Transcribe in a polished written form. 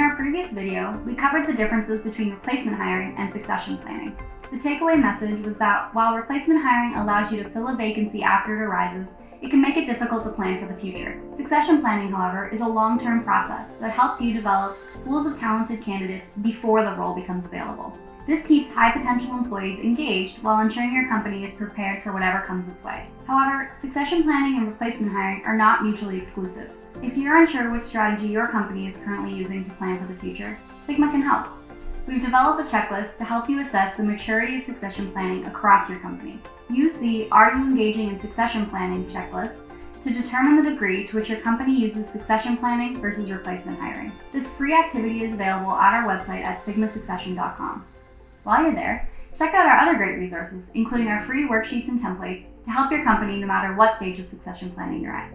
our previous video, we covered the differences between replacement hiring and succession planning. The takeaway message was that while replacement hiring allows you to fill a vacancy after it arises, it can make it difficult to plan for the future. Succession planning, however, is a long-term process that helps you develop pools of talented candidates before the role becomes available. This keeps high-potential employees engaged while ensuring your company is prepared for whatever comes its way. However, succession planning and replacement hiring are not mutually exclusive. If you're unsure which strategy your company is currently using to plan for the future, Sigma can help. We've developed a checklist to help you assess the maturity of succession planning across your company. Use the Are You Engaging in Succession Planning checklist to determine the degree to which your company uses succession planning versus replacement hiring. This free activity is available at our website at sigmasuccession.com. While you're there, check out our other great resources, including our free worksheets and templates to help your company no matter what stage of succession planning you're at.